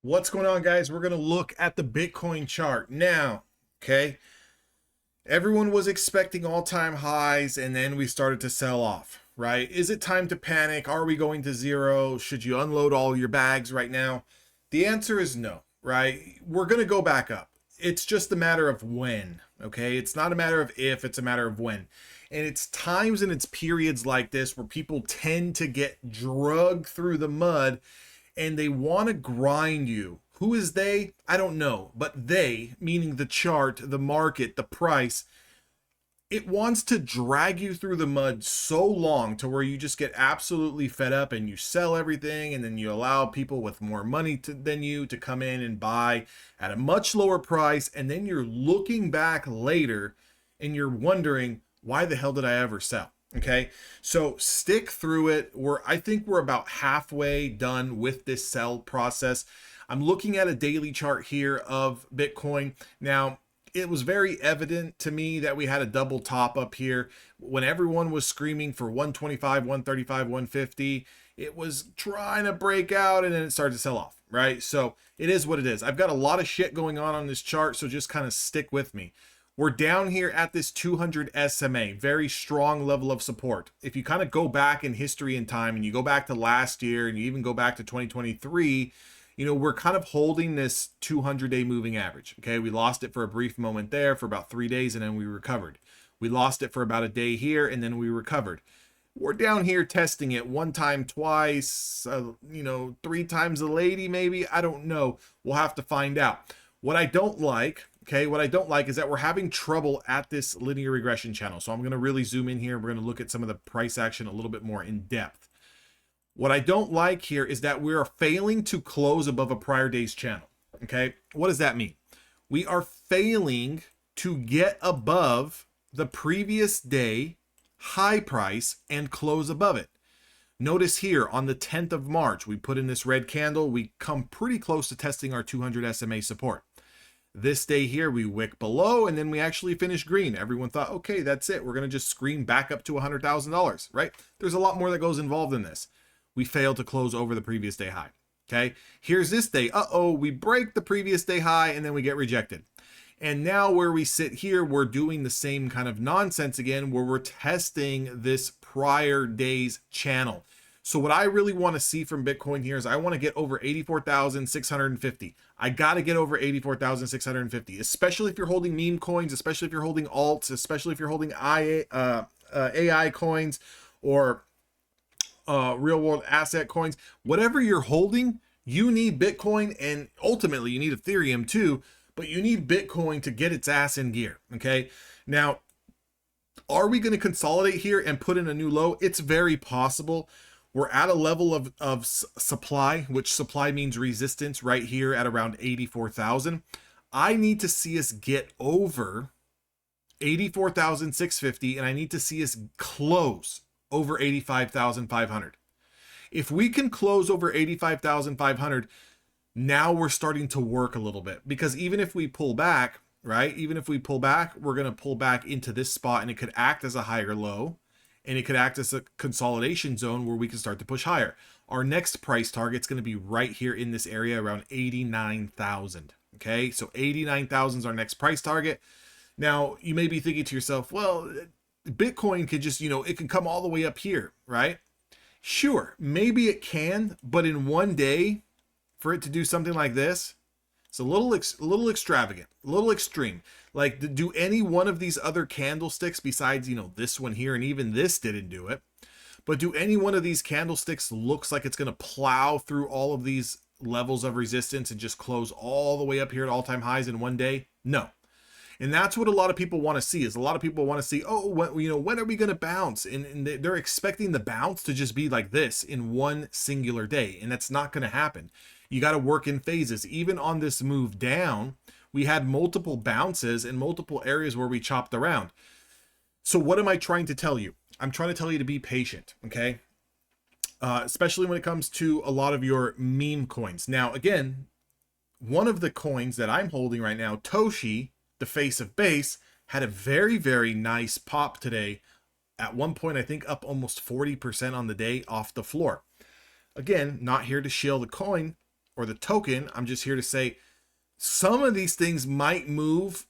What's going on, guys? We're going to look at the Bitcoin chart now. Okay. Everyone was expecting all-time highs and then we started to sell off, right? Is it time to panic? Are we going to zero? Should you unload all your bags right now? The answer is no, right? We're going to go back up. It's just a matter of when, okay? It's not a matter of if, it's a matter of when. And it's times and it's periods like this where people tend to get drugged through the mud and they want to grind you. Who is they? I don't know. But they, meaning the chart, the market, the price, it wants to drag you through the mud so long to where you just get absolutely fed up and you sell everything, and then you allow people with more money than you to come in and buy at a much lower price, and then you're looking back later and you're wondering, why the hell did I ever sell? Okay, so stick through it. I think we're about halfway done with this sell process. I'm looking at a daily chart here of Bitcoin. Now, it was very evident to me that we had a double top up here when everyone was screaming for 125, 135, 150. It was trying to break out and then it started to sell off, right? So it is what it is. I've got a lot of shit going on this chart, so just kind of stick with me. We're down here at this 200 SMA, very strong level of support. If you kind of go back in history and time and you go back to last year and you even go back to 2023, we're kind of holding this 200-day moving average. Okay, we lost it for a brief moment there for about 3 days and then we recovered. We lost it for about a day here and then we recovered. We're down here testing it one time, twice, 3 times a lady maybe. I don't know. We'll have to find out. What I don't like is that we're having trouble at this linear regression channel. So I'm going to really zoom in here. We're going to look at some of the price action a little bit more in depth. What I don't like here is that we are failing to close above a prior day's channel. Okay, what does that mean? We are failing to get above the previous day high price and close above it. Notice here on the 10th of March, we put in this red candle. We come pretty close to testing our 200 SMA support. This day here, we wick below and then we actually finish green. Everyone thought, okay, that's it. We're going to just scream back up to $100,000, right? There's a lot more that goes involved in this. We failed to close over the previous day high. Okay, here's this day. We break the previous day high and then we get rejected. And now where we sit here, we're doing the same kind of nonsense again, where we're testing this prior day's channel. So what I really want to see from Bitcoin here is I want to get over 84,650. I got to get over 84,650, especially if you're holding meme coins, especially if you're holding alts, especially if you're holding AI coins or real world asset coins. Whatever you're holding, you need Bitcoin, and ultimately you need Ethereum too, but you need Bitcoin to get its ass in gear. Okay, now, are we going to consolidate here and put in a new low? It's very possible. We're at a level of supply, which supply means resistance, right here at around 84,000. I need to see us get over 84,650, and I need to see us close over 85,500. If we can close over 85,500, now we're starting to work a little bit, because even if we pull back, right? Even if we pull back, we're going to pull back into this spot and it could act as a higher low. And it could act as a consolidation zone where we can start to push higher. Our next price target is going to be right here in this area around 89,000. Okay, so 89,000 is our next price target. Now, you may be thinking to yourself, well, Bitcoin could just, it can come all the way up here, right? Sure, maybe it can, but in one day, for it to do something like this, it's a little extravagant, a little extreme. Like, do any one of these other candlesticks besides, this one here, and even this didn't do it, but do any one of these candlesticks looks like it's going to plow through all of these levels of resistance and just close all the way up here at all-time highs in one day? No. And that's what a lot of people want to see, is a lot of people want to see, when are we going to bounce? And they're expecting the bounce to just be like this in one singular day. And that's not going to happen. You got to work in phases. Even on this move down, we had multiple bounces in multiple areas where we chopped around. So what am I trying to tell you? I'm trying to tell you to be patient, okay? Especially when it comes to a lot of your meme coins. Now, again, one of the coins that I'm holding right now, Toshi, the face of base, had a very, very nice pop today. At one point, I think up almost 40% on the day off the floor. Again, not here to shill the coin, or the token. I'm just here to say some of these things might move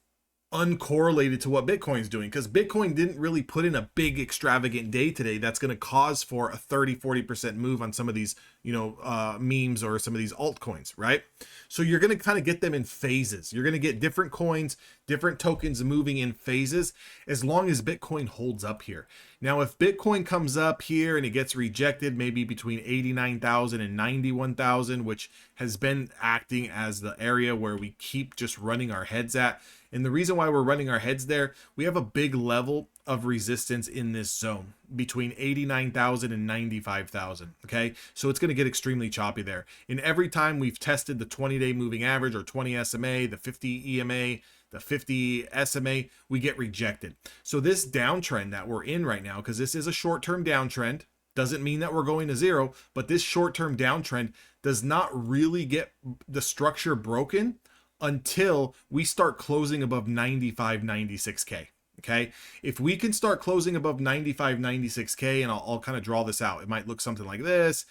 uncorrelated to what Bitcoin's doing, because Bitcoin didn't really put in a big extravagant day today that's going to cause for a 30-40% move on some of these, memes or some of these altcoins, right? So you're going to kind of get them in phases. You're going to get different coins, different tokens moving in phases, as long as Bitcoin holds up here. Now, if Bitcoin comes up here and it gets rejected, maybe between 89,000 and 91,000, which has been acting as the area where we keep just running our heads at. And the reason why we're running our heads there, we have a big level of resistance in this zone between 89,000 and 95,000. Okay. So it's going to get extremely choppy there. And every time we've tested the 20-day moving average or 20 SMA, the 50 EMA, the 50 SMA, we get rejected. So this downtrend that we're in right now, because this is a short-term downtrend, doesn't mean that we're going to zero, but this short-term downtrend does not really get the structure broken until we start closing above 95, 96K. Okay. If we can start closing above 95, 96K, and I'll kind of draw this out, it might look something like this.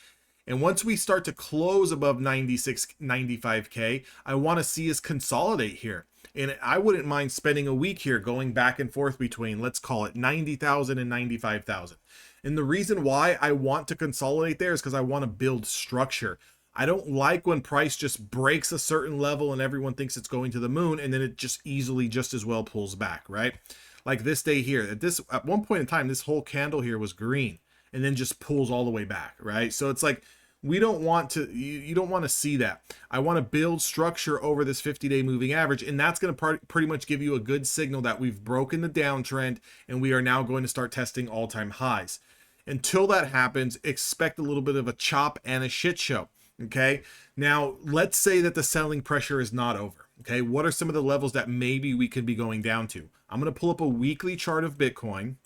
And once we start to close above 96, 95K, I want to see us consolidate here. And I wouldn't mind spending a week here going back and forth between, let's call it 90,000 and 95,000. And the reason why I want to consolidate there is because I want to build structure. I don't like when price just breaks a certain level and everyone thinks it's going to the moon, and then it just easily just as well pulls back, right? Like this day here, at one point in time, this whole candle here was green and then just pulls all the way back, right? So it's like, we don't want to, you don't want to see that. I want to build structure over this 50-day moving average, and that's going to pretty much give you a good signal that we've broken the downtrend and we are now going to start testing all-time highs. Until that happens, expect a little bit of a chop and a shit show. Okay. Now let's say that the selling pressure is not over. Okay. What are some of the levels that maybe we could be going down to? I'm going to pull up a weekly chart of Bitcoin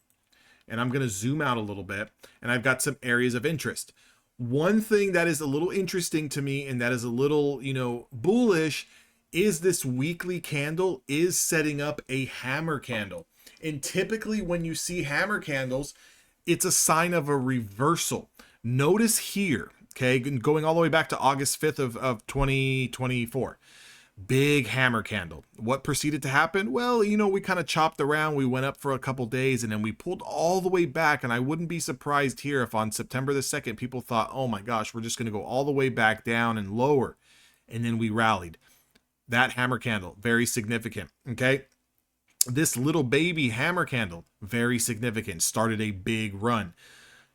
and I'm going to zoom out a little bit, and I've got some areas of interest. One thing that is a little interesting to me and that is a little, bullish is this weekly candle is setting up a hammer candle. And typically when you see hammer candles, it's a sign of a reversal. Notice here, okay, going all the way back to August 5th of 2024. Big hammer candle. What proceeded to happen? Well, we kind of chopped around. We went up for a couple days and then we pulled all the way back. And I wouldn't be surprised here if on September the 2nd, people thought, oh my gosh, we're just going to go all the way back down and lower. And then we rallied. That hammer candle, very significant. Okay. This little baby hammer candle, very significant, started a big run.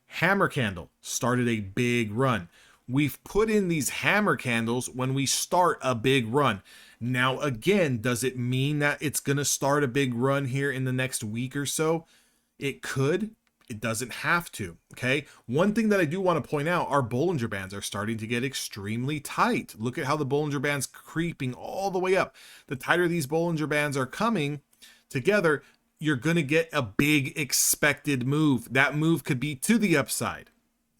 Hammer candle started a big run. We've put in these hammer candles when we start a big run. Now, again, does it mean that it's going to start a big run here in the next week or so? It could. It doesn't have to. Okay. One thing that I do want to point out, our Bollinger Bands are starting to get extremely tight. Look at how the Bollinger Band's creeping all the way up. The tighter these Bollinger Bands are coming together, you're going to get a big expected move. That move could be to the upside.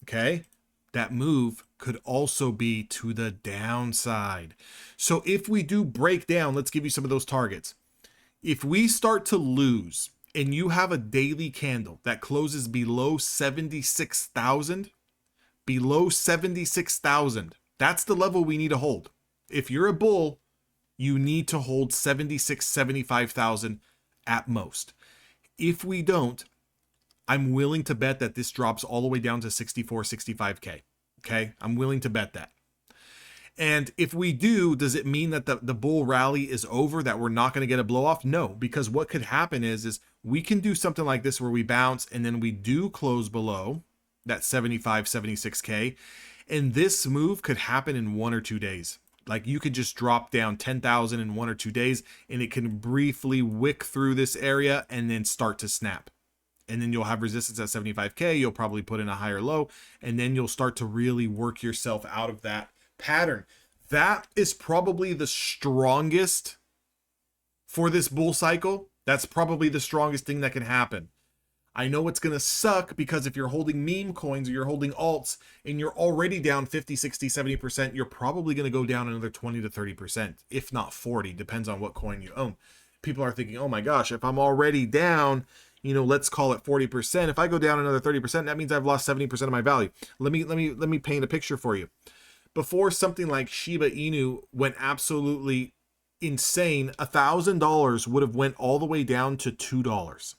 Okay. That move could also be to the downside. So if we do break down, let's give you some of those targets. If we start to lose and you have a daily candle that closes below 76,000, that's the level we need to hold. If you're a bull, you need to hold 76, 75,000 at most. If we don't, I'm willing to bet that this drops all the way down to 64, 65K. Okay. I'm willing to bet that. And if we do, does it mean that the bull rally is over, that we're not going to get a blow off? No, because what could happen is we can do something like this where we bounce and then we do close below that 75, 76K. And this move could happen in 1 or 2 days. Like you could just drop down 10,000 in 1 or 2 days and it can briefly wick through this area and then start to snap. And then you'll have resistance at 75K. You'll probably put in a higher low, and then you'll start to really work yourself out of that pattern. That is probably the strongest for this bull cycle. That's probably the strongest thing that can happen. I know it's going to suck because if you're holding meme coins or you're holding alts and you're already down 50, 60, 70%, you're probably going to go down another 20 to 30%, if not 40, depends on what coin you own. People are thinking, oh my gosh, if I'm already down, let's call it 40%. If I go down another 30%, that means I've lost 70% of my value. Let me paint a picture for you. before something like Shiba Inu went absolutely insane, $1,000 would have went all the way down to $2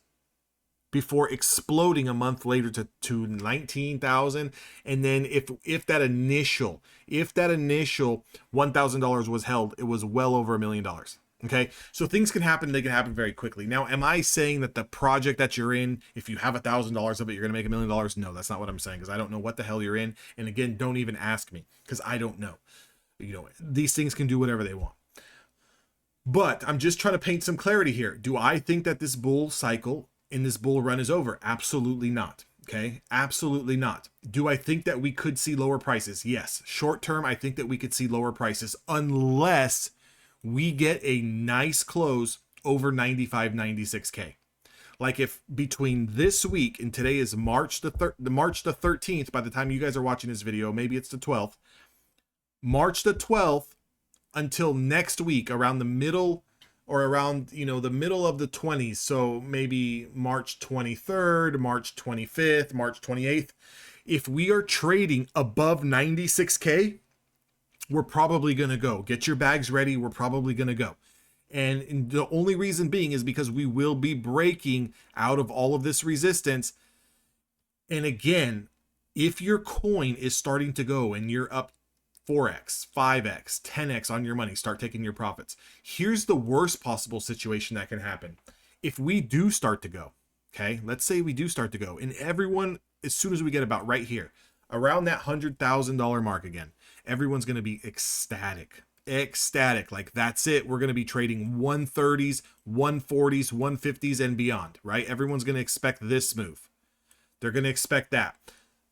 before exploding a month later to 19,000. And then if that initial $1,000 was held, it was well over $1 million. Okay, so things can happen. They can happen very quickly. Now, am I saying that the project that you're in, if you have $1,000 of it, you're gonna make $1 million? No, that's not what I'm saying, because I don't know what the hell you're in. And again, don't even ask me, because I don't know. You know, these things can do whatever they want. But I'm just trying to paint some clarity here. Do I think that this bull cycle in this bull run is over? Absolutely not. Okay, absolutely not. Do I think that we could see lower prices? Yes. Short term, I think that we could see lower prices unless we get a nice close over 95, 96K. Like if between this week and today is March the 13th, by the time you guys are watching this video, maybe it's the 12th, March the 12th until next week around the middle, or around, you know, the middle of the 20s. So maybe March 23rd, March 25th, March 28th. If we are trading above 96K, we're probably going to go. Get your bags ready. We're probably going to go. And the only reason being is because we will be breaking out of all of this resistance. And again, if your coin is starting to go and you're up 4x, 5x, 10x on your money, start taking your profits. Here's the worst possible situation that can happen. If we do start to go, okay, let's say we do start to go, and everyone, as soon as we get about right here, around that $100,000 mark again, everyone's going to be ecstatic. Like, that's it. We're going to be trading 130s, 140s, 150s and beyond, right? Everyone's going to expect this move. They're going to expect that.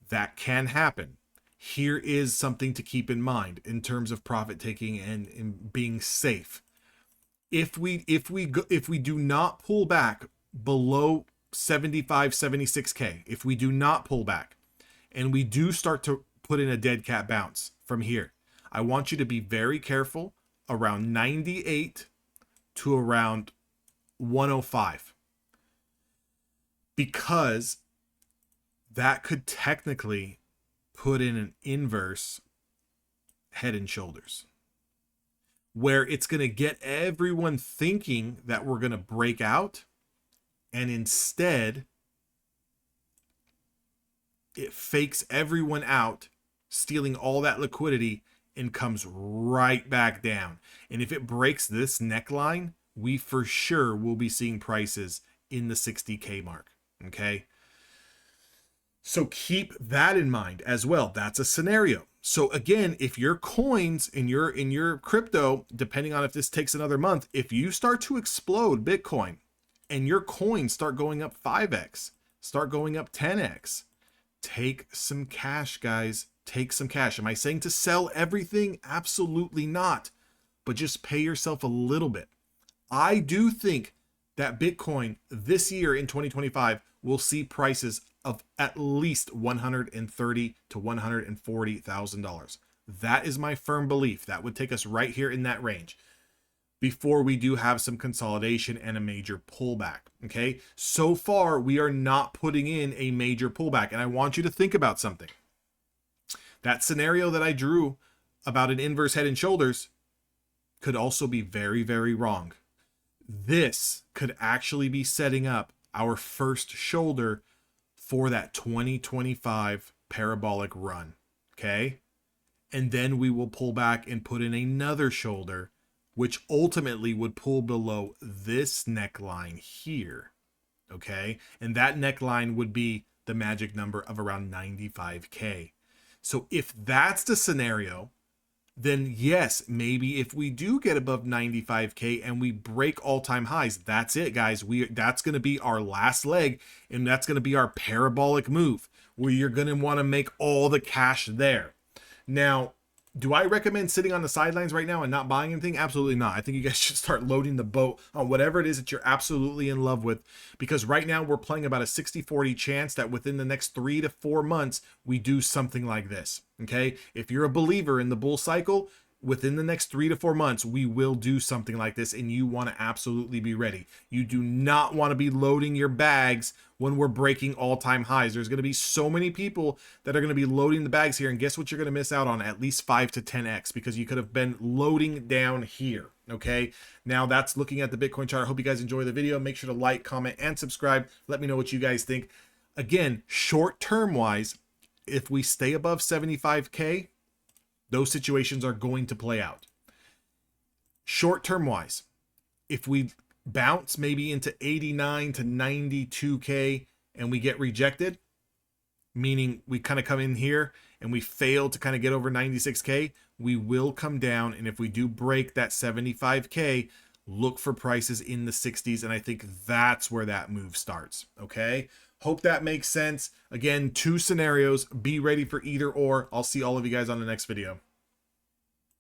That can happen. Here is something to keep in mind in terms of profit taking and being safe. If we do not pull back below 75, 76K, if we do not pull back and we do start to put in a dead cat bounce from here, I want you to be very careful around 98 to around 105, because that could technically put in an inverse head and shoulders, where it's going to get everyone thinking that we're going to break out, and instead it fakes everyone out, stealing all that liquidity, and comes right back down. And if it breaks this neckline, we for sure will be seeing prices in the 60K mark. Okay, so keep that in mind as well. That's a scenario. So again, if your coins in your crypto, depending on if this takes another month, if you start to explode Bitcoin and your coins start going up 5x, start going up 10x, take some cash, guys. Take some cash. Am I saying to sell everything? Absolutely not. But just pay yourself a little bit. I do think that Bitcoin this year in 2025 will see prices of at least $130,000 to $140,000. That is my firm belief. That would take us right here in that range before we do have some consolidation and a major pullback. Okay, so far we are not putting in a major pullback, and I want you to think about something. That scenario that I drew about an inverse head and shoulders could also be very, very wrong. This could actually be setting up our first shoulder for that 2025 parabolic run. Okay, and then we will pull back and put in another shoulder, which ultimately would pull below this neckline here. Okay, and that neckline would be the magic number of around 95K. So if that's the scenario, then yes, maybe if we do get above 95K and we break all-time highs, that's it, guys. That's going to be our last leg, and that's going to be our parabolic move, where you're going to want to make all the cash there. Now, do I recommend sitting on the sidelines right now and not buying anything? Absolutely not. I think you guys should start loading the boat on whatever it is that you're absolutely in love with, because right now we're playing about a 60-40 chance that within the next 3 to 4 months, we do something like this. Okay. If you're a believer in the bull cycle, within the next 3 to 4 months, we will do something like this, and you want to absolutely be ready. You do not want to be loading your bags when we're breaking all-time highs. There's going to be so many people that are going to be loading the bags here, and guess what you're going to miss out on? At least 5 to 10x, because you could have been loading down here. Okay, now that's looking at the Bitcoin chart. I hope you guys enjoy the video. Make sure to like, comment, and subscribe. Let me know what you guys think. Again, short-term wise, if we stay above 75K, those situations are going to play out. Short-term wise, if we bounce maybe into 89 to 92K and we get rejected, meaning we kind of come in here and we fail to kind of get over 96K, we will come down. And if we do break that 75K, look for prices in the 60s. And I think that's where that move starts. Okay. Hope that makes sense. Again, 2 scenarios. Be ready for either or. I'll see all of you guys on the next video.